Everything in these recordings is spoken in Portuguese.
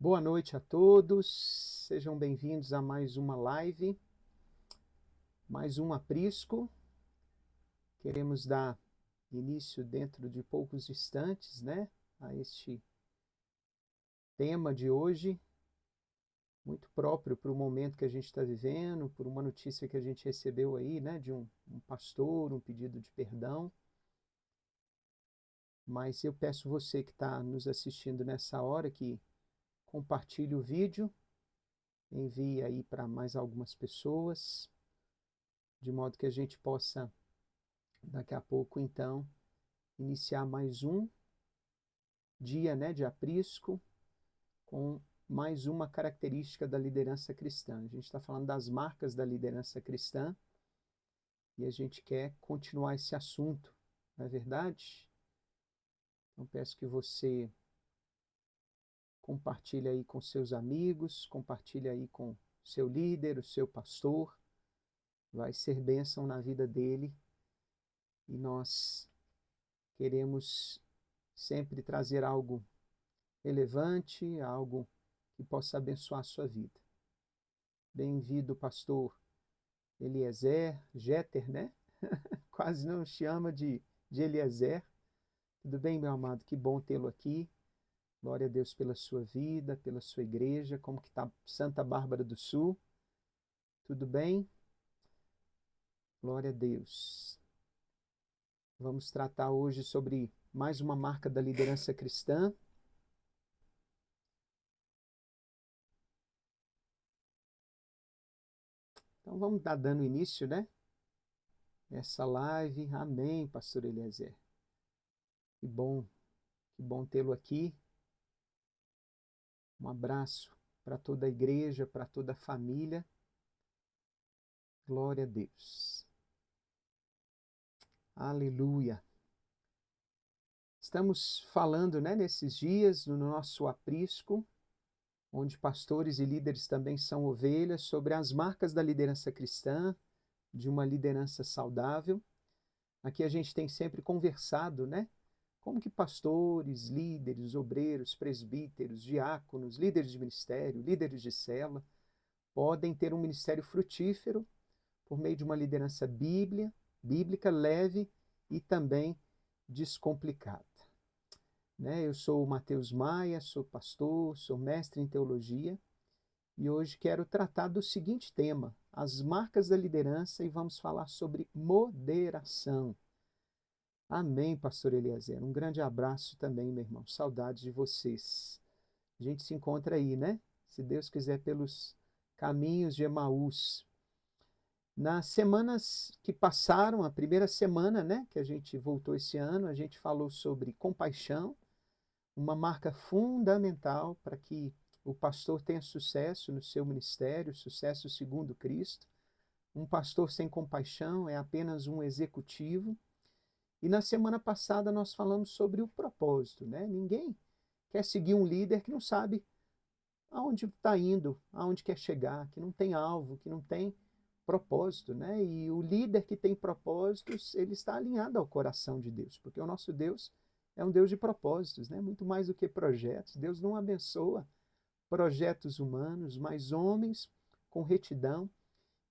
Boa noite a todos, sejam bem-vindos a mais uma live, mais um aprisco. Queremos dar início dentro de poucos instantes, né, a este tema de hoje, muito próprio para o momento que a gente está vivendo, por uma notícia que a gente recebeu aí, né, de um pastor, um pedido de perdão. Mas eu peço você que está nos assistindo nessa hora que compartilhe o vídeo, envie aí para mais algumas pessoas, de modo que a gente possa, daqui a pouco, então, iniciar mais um dia, né, de aprisco, com mais uma característica da liderança cristã. A gente está falando das marcas da liderança cristã e a gente quer continuar esse assunto, não é verdade? Então peço que você compartilhe aí com seus amigos, compartilhe aí com seu líder, o seu pastor, vai ser bênção na vida dele e nós queremos sempre trazer algo relevante, algo que possa abençoar a sua vida. Bem-vindo, pastor Eliezer, Jeter, né? Quase não chama de Eliezer. Tudo bem, meu amado? Que bom tê-lo aqui. Glória a Deus pela sua vida, pela sua igreja. Como que está Santa Bárbara do Sul? Tudo bem? Glória a Deus. Vamos tratar hoje sobre mais uma marca da liderança cristã. Então vamos dar dando início, né? Essa live. Amém, pastor Eliezer. Que bom tê-lo aqui. Um abraço para toda a igreja, para toda a família. Glória a Deus. Aleluia. Estamos falando, né, nesses dias, no nosso aprisco, onde pastores e líderes também são ovelhas, sobre as marcas da liderança cristã, de uma liderança saudável. Aqui a gente tem sempre conversado, né? Como que pastores, líderes, obreiros, presbíteros, diáconos, líderes de ministério, líderes de célula, podem ter um ministério frutífero por meio de uma liderança bíblica, leve e também descomplicada. Né? Eu sou o Mateus Maia, sou pastor, sou mestre em teologia e hoje quero tratar do seguinte tema, as marcas da liderança, e vamos falar sobre moderação. Amém, pastor Eliezer. Um grande abraço também, meu irmão. Saudades de vocês. A gente se encontra aí, né? Se Deus quiser, pelos caminhos de Emaús. Nas semanas que passaram, a primeira semana, né, que a gente voltou esse ano, a gente falou sobre compaixão, uma marca fundamental para que o pastor tenha sucesso no seu ministério, sucesso segundo Cristo. Um pastor sem compaixão é apenas um executivo. E na semana passada nós falamos sobre o propósito, né? Ninguém quer seguir um líder que não sabe aonde está indo, aonde quer chegar, que não tem alvo, que não tem propósito, né? E o líder que tem propósitos, ele está alinhado ao coração de Deus, porque o nosso Deus é um Deus de propósitos, né? Muito mais do que projetos. Deus não abençoa projetos humanos, mas homens com retidão.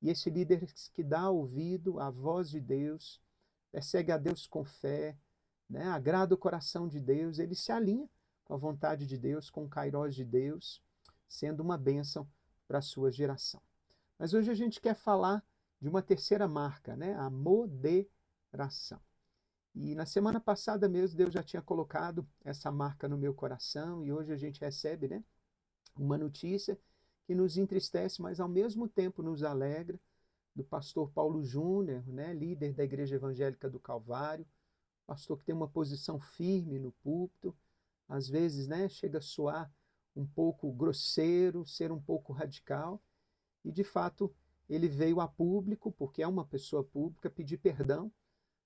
E esse líder que dá ouvido à voz de Deus, persegue a Deus com fé, né? Agrada o coração de Deus, ele se alinha com a vontade de Deus, com o kairós de Deus, sendo uma bênção para a sua geração. Mas hoje a gente quer falar de uma terceira marca, né? A moderação. E na semana passada mesmo Deus já tinha colocado essa marca no meu coração e hoje a gente recebe, né, uma notícia que nos entristece, mas ao mesmo tempo nos alegra, do pastor Paulo Júnior, né, líder da Igreja Evangélica do Calvário, pastor que tem uma posição firme no púlpito, às vezes, né, chega a soar um pouco grosseiro, ser um pouco radical, e de fato ele veio a público, porque é uma pessoa pública, pedir perdão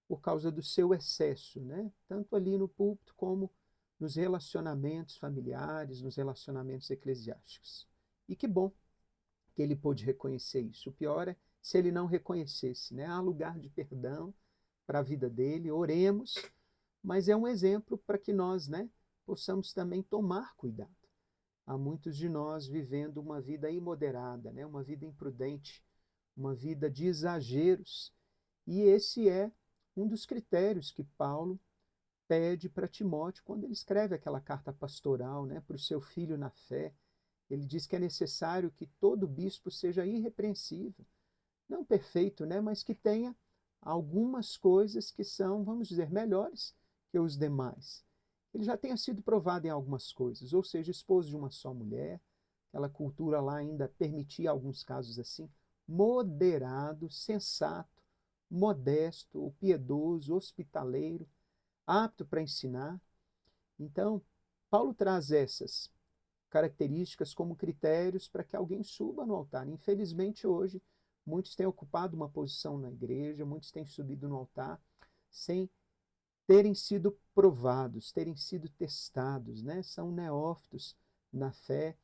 por causa do seu excesso, né? Tanto ali no púlpito como nos relacionamentos familiares, nos relacionamentos eclesiásticos. E que bom que ele pôde reconhecer isso. O pior é se ele não reconhecesse, né? Há lugar de perdão para a vida dele, oremos, mas é um exemplo para que nós, né, possamos também tomar cuidado. Há muitos de nós vivendo uma vida imoderada, né, uma vida imprudente, uma vida de exageros, e esse é um dos critérios que Paulo pede para Timóteo quando ele escreve aquela carta pastoral, né, para o seu filho na fé. Ele diz que é necessário que todo bispo seja irrepreensível, não perfeito, né, mas que tenha algumas coisas que são, vamos dizer, melhores que os demais. Ele já tenha sido provado em algumas coisas, ou seja, esposo de uma só mulher, aquela cultura lá ainda permitia alguns casos assim, moderado, sensato, modesto, piedoso, hospitaleiro, apto para ensinar. Então, Paulo traz essas características como critérios para que alguém suba no altar. Infelizmente, hoje, muitos têm ocupado uma posição na igreja, muitos têm subido no altar sem terem sido provados, terem sido testados, né? São neófitos na fé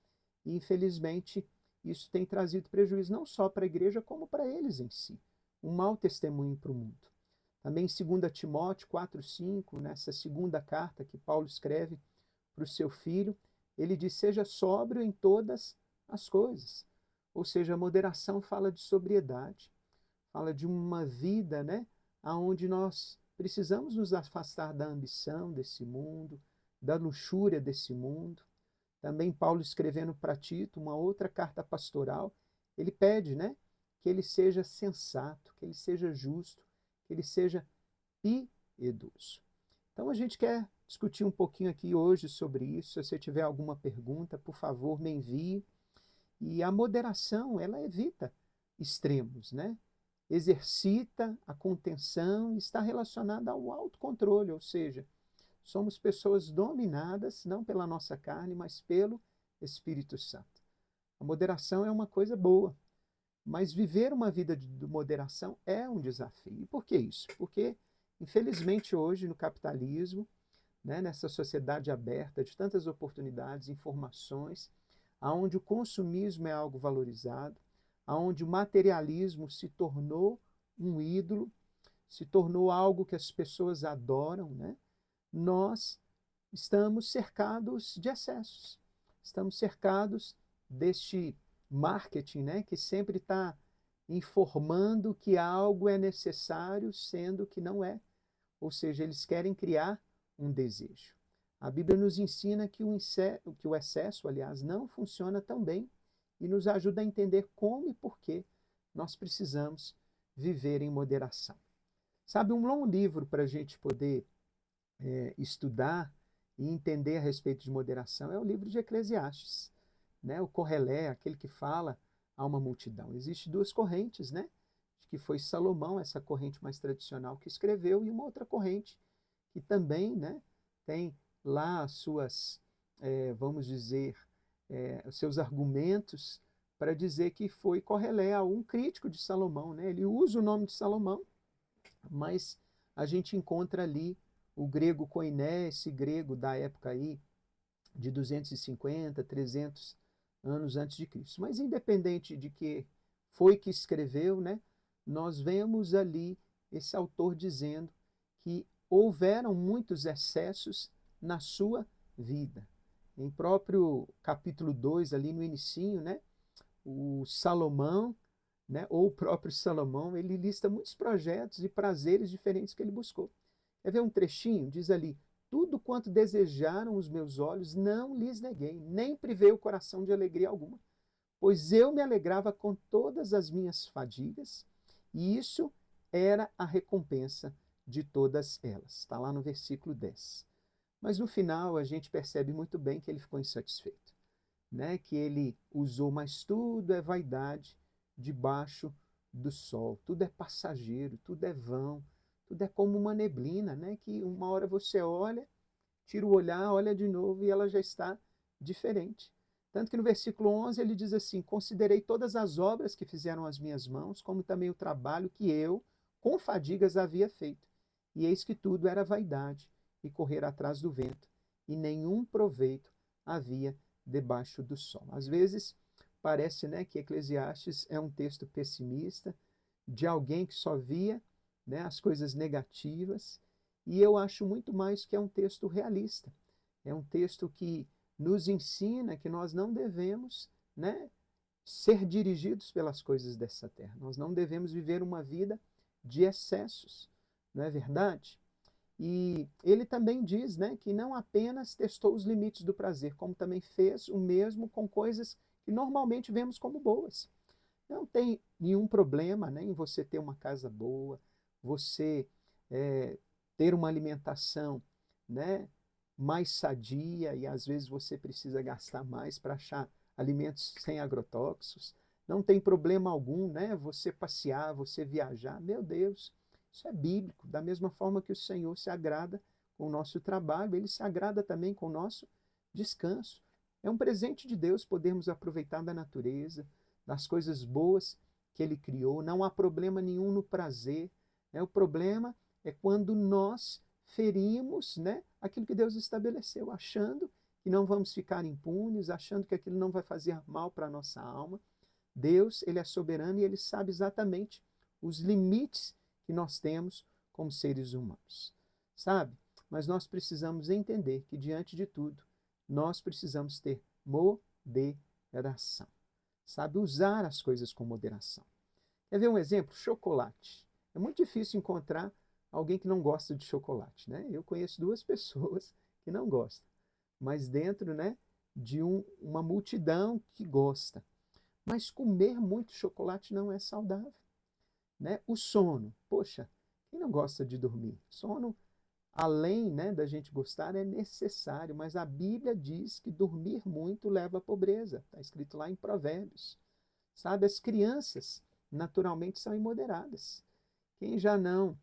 e, infelizmente, isso tem trazido prejuízo não só para a igreja, como para eles em si. Um mau testemunho para o mundo. Também em 2 Timóteo 4,5, nessa segunda carta que Paulo escreve para o seu filho, ele diz, seja sóbrio em todas as coisas. Ou seja, a moderação fala de sobriedade, fala de uma vida, né, onde nós precisamos nos afastar da ambição desse mundo, da luxúria desse mundo. Também Paulo escrevendo para Tito, uma outra carta pastoral, ele pede, né, que ele seja sensato, que ele seja justo, que ele seja piedoso. Então a gente quer discutir um pouquinho aqui hoje sobre isso. Se você tiver alguma pergunta, por favor, me envie. E a moderação, ela evita extremos, né? Exercita a contenção e está relacionada ao autocontrole, ou seja, somos pessoas dominadas não pela nossa carne, mas pelo Espírito Santo. A moderação é uma coisa boa, mas viver uma vida de moderação é um desafio. E por que isso? Porque, infelizmente, hoje, no capitalismo, né, nessa sociedade aberta de tantas oportunidades, informações, aonde o consumismo é algo valorizado, aonde o materialismo se tornou um ídolo, se tornou algo que as pessoas adoram, né? Nós estamos cercados de excessos, estamos cercados deste marketing, né, que sempre está informando que algo é necessário, sendo que não é. Ou seja, eles querem criar um desejo. A Bíblia nos ensina que o excesso, aliás, não funciona tão bem e nos ajuda a entender como e por que nós precisamos viver em moderação. Sabe, um bom livro para a gente poder estudar e entender a respeito de moderação é o livro de Eclesiastes, né? O Correlé, aquele que fala a uma multidão. Existem duas correntes, né? Que foi Salomão, essa corrente mais tradicional que escreveu, e uma outra corrente que também, né, tem lá as suas, vamos dizer, os seus argumentos para dizer que foi Correlé, um crítico de Salomão, né? Ele usa o nome de Salomão, mas a gente encontra ali o grego koiné, esse grego da época aí de 250, 300 anos antes de Cristo. Mas independente de que foi que escreveu, né, nós vemos ali esse autor dizendo que houveram muitos excessos na sua vida. Em próprio capítulo 2, ali no inicinho, né, o Salomão, né, ou o próprio Salomão, ele lista muitos projetos e prazeres diferentes que ele buscou. Quer ver um trechinho? Diz ali, tudo quanto desejaram os meus olhos, não lhes neguei, nem privei o coração de alegria alguma, pois eu me alegrava com todas as minhas fadigas, e isso era a recompensa de todas elas. Está lá no versículo 10. Mas no final a gente percebe muito bem que ele ficou insatisfeito. né, que ele usou, mas tudo é vaidade debaixo do sol, tudo é passageiro, tudo é vão, tudo é como uma neblina, né, que uma hora você olha, tira o olhar, olha de novo e ela já está diferente. Tanto que no versículo 11 ele diz assim: considerei todas as obras que fizeram as minhas mãos, como também o trabalho que eu, com fadigas, havia feito. E eis que tudo era vaidade e correr atrás do vento, e nenhum proveito havia debaixo do sol. Às vezes parece, né, que Eclesiastes é um texto pessimista, de alguém que só via, né, as coisas negativas, e eu acho muito mais que é um texto realista. É um texto que nos ensina que nós não devemos, né, ser dirigidos pelas coisas dessa terra. Nós não devemos viver uma vida de excessos, não é verdade? E ele também diz, né, que não apenas testou os limites do prazer, como também fez o mesmo com coisas que normalmente vemos como boas. Não tem nenhum problema, né, em você ter uma casa boa, você ter uma alimentação, né, mais sadia, e às vezes você precisa gastar mais para achar alimentos sem agrotóxicos. Não tem problema algum, né, você passear, você viajar. Meu Deus, isso é bíblico. Da mesma forma que o Senhor se agrada com o nosso trabalho, ele se agrada também com o nosso descanso. É um presente de Deus podermos aproveitar da natureza, das coisas boas que ele criou. Não há problema nenhum no prazer, né? O problema é quando nós ferimos, né, aquilo que Deus estabeleceu, achando que não vamos ficar impunes, achando que aquilo não vai fazer mal para a nossa alma. Deus, ele é soberano e ele sabe exatamente os limites que nós temos como seres humanos. Sabe? Mas nós precisamos entender que, diante de tudo, nós precisamos ter moderação. Sabe? Usar as coisas com moderação. Quer ver um exemplo? Chocolate. É muito difícil encontrar alguém que não gosta de chocolate, né? Eu conheço duas pessoas que não gostam, mas dentro, né, de uma multidão que gosta. Mas comer muito chocolate não é saudável, né? O sono, poxa, quem não gosta de dormir? Sono, além, né, da gente gostar, é necessário, mas a Bíblia diz que dormir muito leva à pobreza. Está escrito lá em Provérbios. Sabe, as crianças naturalmente são imoderadas. Quem já não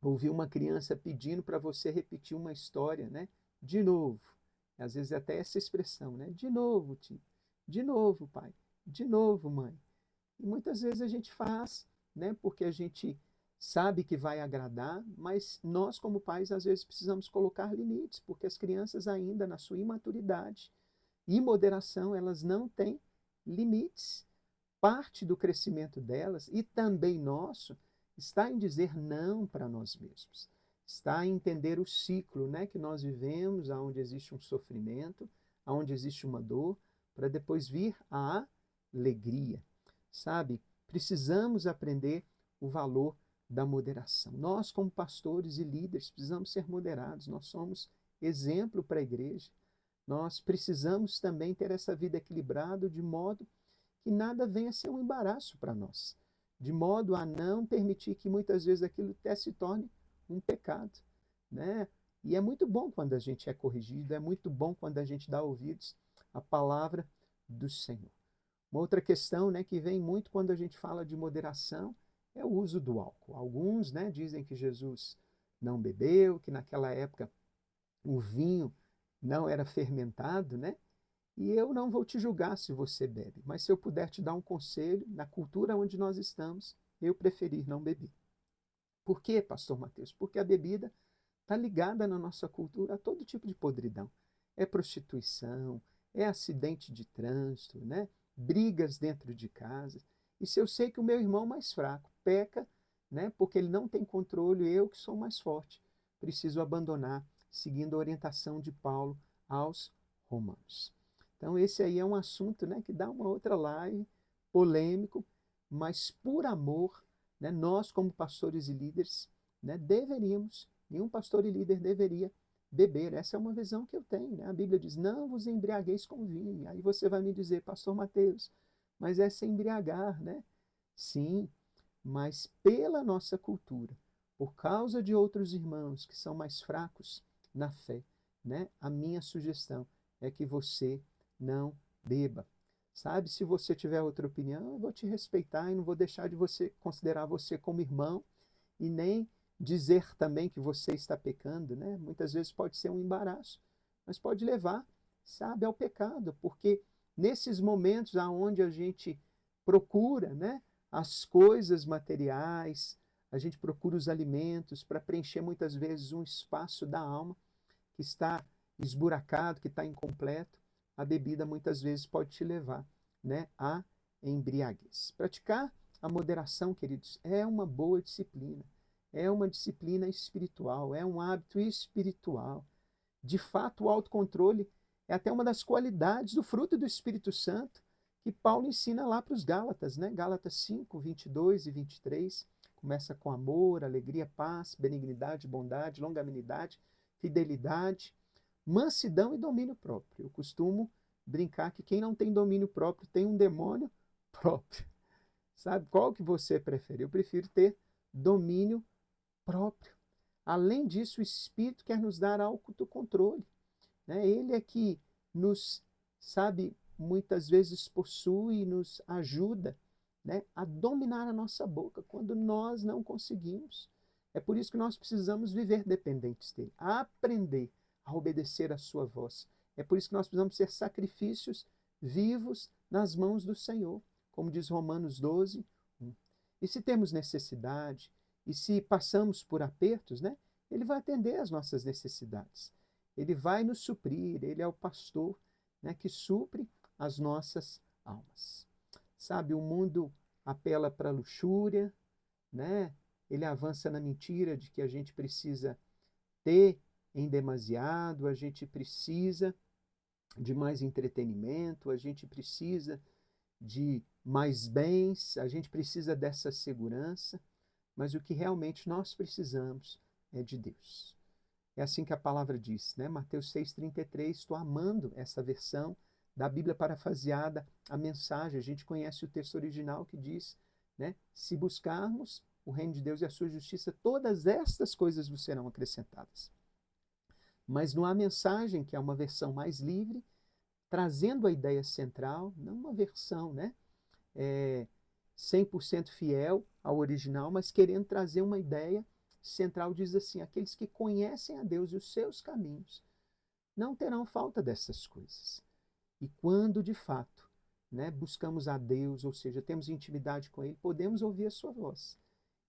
ouviu uma criança pedindo para você repetir uma história, né? De novo. Às vezes até essa expressão, né? De novo, tio. De novo, pai. De novo, mãe. E muitas vezes a gente faz, né? Porque a gente sabe que vai agradar, mas nós, como pais, às vezes precisamos colocar limites, porque as crianças ainda, na sua imaturidade e moderação, elas não têm limites. Parte do crescimento delas e também nosso está em dizer não para nós mesmos. Está em entender o ciclo, né, que nós vivemos, aonde existe um sofrimento, aonde existe uma dor, para depois vir a alegria. Sabe? Precisamos aprender o valor da moderação. Nós, como pastores e líderes, precisamos ser moderados. Nós somos exemplo para a igreja. Nós precisamos também ter essa vida equilibrada de modo que nada venha a ser um embaraço para nós, de modo a não permitir que muitas vezes aquilo até se torne um pecado, né? E é muito bom quando a gente é corrigido, é muito bom quando a gente dá ouvidos à palavra do Senhor. Uma outra questão, né, que vem muito quando a gente fala de moderação é o uso do álcool. Alguns, né, dizem que Jesus não bebeu, que naquela época o vinho não era fermentado, né? E eu não vou te julgar se você bebe, mas se eu puder te dar um conselho, na cultura onde nós estamos, eu preferir não beber. Por quê, pastor Mateus? Porque a bebida está ligada na nossa cultura a todo tipo de podridão. É prostituição, é acidente de trânsito, né? Brigas dentro de casa. E se eu sei que o meu irmão mais fraco peca, né, porque ele não tem controle, eu que sou mais forte, preciso abandonar, seguindo a orientação de Paulo aos Romanos. Então esse aí é um assunto, né, que dá uma outra live, polêmico, mas por amor, né, nós como pastores e líderes, né, deveríamos, nenhum pastor e líder deveria beber. Essa é uma visão que eu tenho, né? A Bíblia diz, não vos embriagueis com vinho. Aí você vai me dizer, pastor Mateus, mas é se embriagar, né? Sim, mas pela nossa cultura, por causa de outros irmãos que são mais fracos na fé, né? A minha sugestão é que você não beba. Sabe, se você tiver outra opinião, eu vou te respeitar e não vou deixar de considerar você como irmão e nem dizer também que você está pecando, né? Muitas vezes pode ser um embaraço, mas pode levar, sabe, ao pecado, porque nesses momentos aonde a gente procura, né, as coisas materiais, a gente procura os alimentos para preencher muitas vezes um espaço da alma que está esburacado, que está incompleto, a bebida muitas vezes pode te levar, né, à embriaguez. Praticar a moderação, queridos, é uma boa disciplina, é uma disciplina espiritual, é um hábito espiritual. De fato, o autocontrole é até uma das qualidades do fruto do Espírito Santo que Paulo ensina lá para os Gálatas, né? Gálatas 5, 22 e 23. Começa com amor, alegria, paz, benignidade, bondade, longanimidade, fidelidade, mansidão e domínio próprio. Eu costumo brincar que quem não tem domínio próprio tem um demônio próprio. Sabe qual que você prefere? Eu prefiro ter domínio próprio. Além disso, o Espírito quer nos dar autocontrole, né? Ele é que nos, sabe, muitas vezes possui e nos ajuda, né, a dominar a nossa boca quando nós não conseguimos. É por isso que nós precisamos viver dependentes dele, aprender a obedecer a sua voz. É por isso que nós precisamos ser sacrifícios vivos nas mãos do Senhor, como diz Romanos 12, 1. E se temos necessidade, e se passamos por apertos, né, ele vai atender às nossas necessidades. Ele vai nos suprir, ele é o pastor, né, que supre as nossas almas. Sabe, o mundo apela para a luxúria, né? Ele avança na mentira de que a gente precisa ter em demasiado, a gente precisa de mais entretenimento, a gente precisa de mais bens, a gente precisa dessa segurança, mas o que realmente nós precisamos é de Deus. É assim que a palavra diz, né? Mateus 6,33, estou amando essa versão da Bíblia parafraseada, a mensagem. A gente conhece o texto original que diz, né? Se buscarmos o reino de Deus e a sua justiça, todas estas coisas vos serão acrescentadas. Mas não há mensagem, que é uma versão mais livre, trazendo a ideia central, não uma versão, né, 100% fiel ao original, mas querendo trazer uma ideia central, diz assim, aqueles que conhecem a Deus e os seus caminhos não terão falta dessas coisas. E quando, de fato, né, buscamos a Deus, ou seja, temos intimidade com Ele, podemos ouvir a sua voz.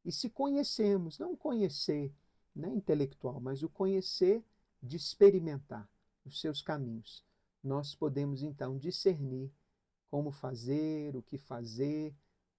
E se conhecemos, não conhecer, né, intelectual, mas o conhecer de experimentar os seus caminhos, nós podemos então discernir como fazer, o que fazer,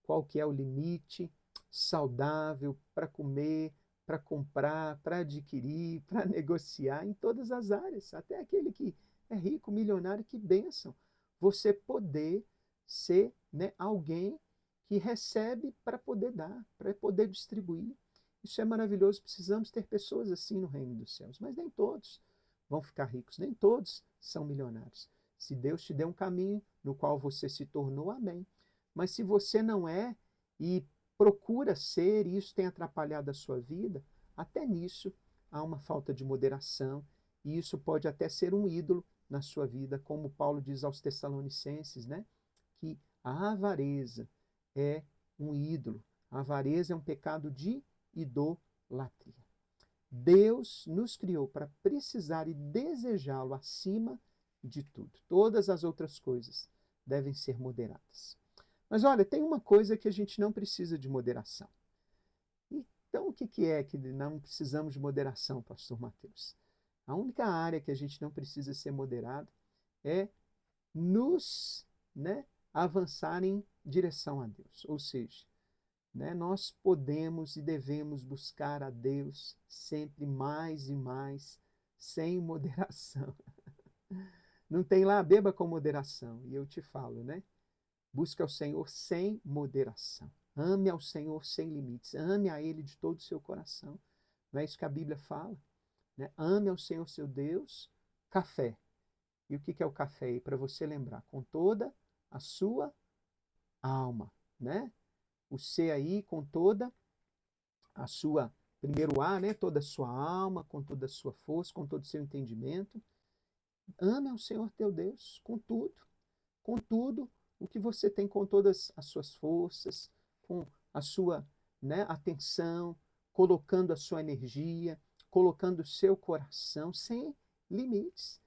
qual que é o limite saudável para comer, para comprar, para adquirir, para negociar em todas as áreas, até aquele que é rico, milionário, que bênção. Você poder ser, né, alguém que recebe para poder dar, para poder distribuir. Isso é maravilhoso, precisamos ter pessoas assim no reino dos céus, mas nem todos vão ficar ricos, nem todos são milionários. Se Deus te deu um caminho no qual você se tornou, amém. Mas se você não é e procura ser, e isso tem atrapalhado a sua vida, até nisso há uma falta de moderação, e isso pode até ser um ídolo na sua vida, como Paulo diz aos Tessalonicenses, né? Que a avareza é um ídolo. A avareza é um pecado de idolatria. Deus nos criou para precisar e desejá-lo acima de tudo. Todas as outras coisas devem ser moderadas. Mas olha, tem uma coisa que a gente não precisa de moderação. Então, o que é que não precisamos de moderação, pastor Mateus? A única área que a gente não precisa ser moderado é nos, né, avançar em direção a Deus. Ou seja, né, nós podemos e devemos buscar a Deus sempre mais e mais, sem moderação. Não tem lá, beba com moderação. E eu te falo, né? Busque ao Senhor sem moderação. Ame ao Senhor sem limites. Ame a Ele de todo o seu coração. Não é isso que a Bíblia fala? Né? Ame ao Senhor seu Deus. Café. E o que é o café? Para você lembrar, com toda a sua alma, né? O C aí, com toda a sua, primeiro A, né? Toda a sua alma, com toda a sua força, com todo o seu entendimento. Ame ao Senhor teu Deus com tudo. com tudo o que você tem, com todas as suas forças, com a sua, né, atenção, colocando a sua energia, colocando o seu coração, sem limites.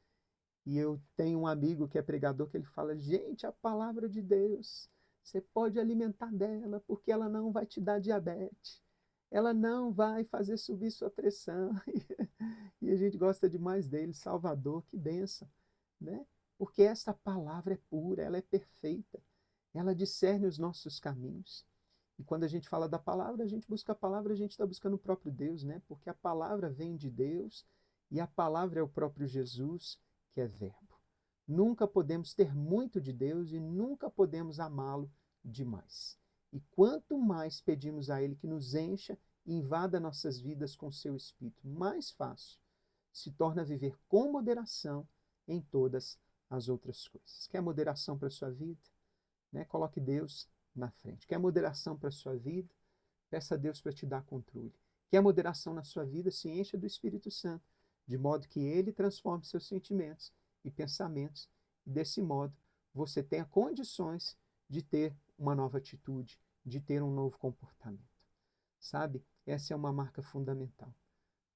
E eu tenho um amigo que é pregador que ele fala: gente, a palavra de Deus, você pode alimentar dela, porque ela não vai te dar diabetes, ela não vai fazer subir sua pressão. E a gente gosta demais dele, Salvador, que bênção, né? Porque essa palavra é pura, ela é perfeita, ela discerne os nossos caminhos. E quando a gente fala da palavra, a gente busca a palavra, a gente está buscando o próprio Deus, né? Porque a palavra vem de Deus e a palavra é o próprio Jesus, que é verbo. Nunca podemos ter muito de Deus e nunca podemos amá-lo demais. E quanto mais pedimos a Ele que nos encha e invada nossas vidas com seu Espírito, mais fácil se torna viver com moderação em todas as outras coisas. Quer moderação para a sua vida? Né? Coloque Deus na frente. Quer moderação para a sua vida? Peça a Deus para te dar controle. Quer moderação na sua vida? Se encha do Espírito Santo, de modo que Ele transforme seus sentimentos e pensamentos. E desse modo, você tenha condições de ter uma nova atitude, de ter um novo comportamento. Sabe? Essa é uma marca fundamental.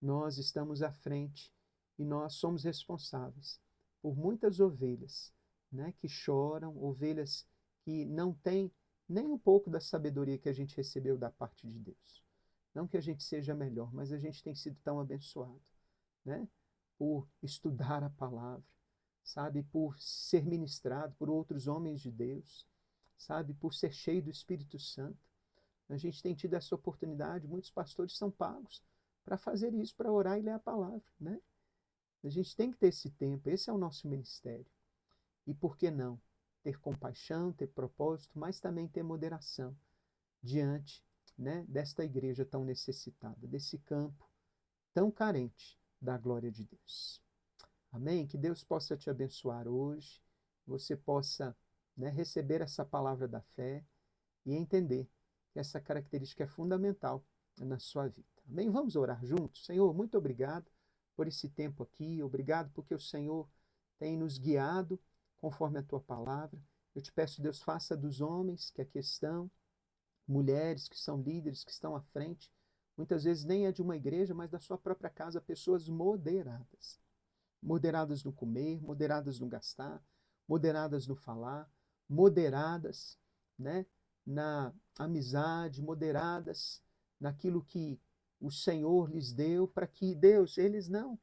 Nós estamos à frente e nós somos responsáveis por muitas ovelhas, né, que choram, ovelhas que não têm nem um pouco da sabedoria que a gente recebeu da parte de Deus. Não que a gente seja melhor, mas a gente tem sido tão abençoado, né, por estudar a palavra, sabe, por ser ministrado por outros homens de Deus, sabe, por ser cheio do Espírito Santo. A gente tem tido essa oportunidade, muitos pastores são pagos para fazer isso, para orar e ler a palavra, né? A gente tem que ter esse tempo, esse é o nosso ministério. E por que não? Ter compaixão, ter propósito, mas também ter moderação diante, né, desta igreja tão necessitada, desse campo tão carente da glória de Deus. Amém? Que Deus possa te abençoar hoje, você possa, né, receber essa palavra da fé e entender que essa característica é fundamental na sua vida. Amém? Vamos orar juntos? Senhor, muito obrigado por esse tempo aqui, obrigado porque o Senhor tem nos guiado conforme a tua palavra. Eu te peço, Deus, faça dos homens que aqui estão, mulheres que são líderes, que estão à frente, muitas vezes nem é de uma igreja, mas da sua própria casa, pessoas moderadas. Moderadas no comer, moderadas no gastar, moderadas no falar, moderadas, né, na amizade, moderadas naquilo que o Senhor lhes deu, para que, Deus, eles não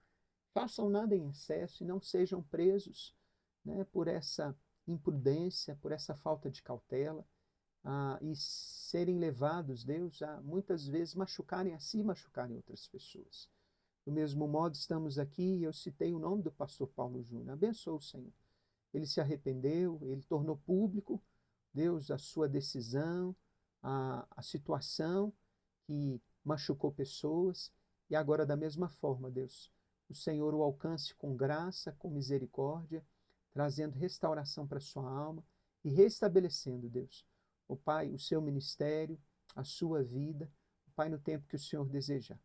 façam nada em excesso e não sejam presos, né, por essa imprudência, por essa falta de cautela, e serem levados, Deus, a muitas vezes machucarem a si e machucarem outras pessoas. Do mesmo modo, estamos aqui e eu citei o nome do pastor Paulo Júnior. Abençoa o Senhor. Ele se arrependeu, ele tornou público, Deus, a sua decisão, a situação que machucou pessoas. E agora, da mesma forma, Deus, o Senhor o alcance com graça, com misericórdia, trazendo restauração para a sua alma e restabelecendo, Deus, o Pai, o seu ministério, a sua vida, o Pai, no tempo que o Senhor desejar.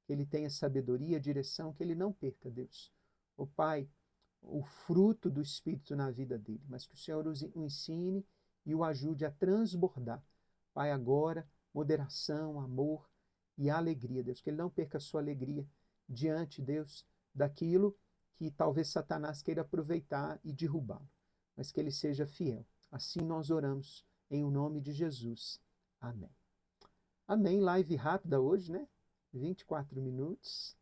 Que ele tenha sabedoria, direção, que ele não perca, Deus. O Pai, o fruto do Espírito na vida dele, mas que o Senhor o ensine e o ajude a transbordar. Pai, agora, moderação, amor e alegria, Deus. Que ele não perca a sua alegria diante, Deus, daquilo que talvez Satanás queira aproveitar e derrubá-lo, mas que ele seja fiel. Assim nós oramos, em o nome de Jesus. Amém. Amém. Live rápida hoje, né? 24 minutos.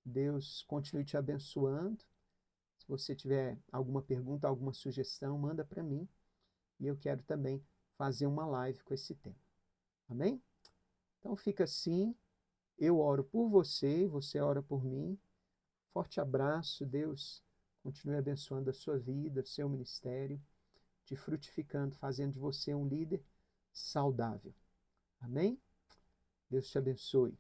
Deus continue te abençoando. Se você tiver alguma pergunta, alguma sugestão, manda para mim. E eu quero também fazer uma live com esse tema. Amém? Então fica assim. Eu oro por você, você ora por mim. Forte abraço. Deus continue abençoando a sua vida, o seu ministério, te frutificando, fazendo de você um líder saudável. Amém? Deus te abençoe.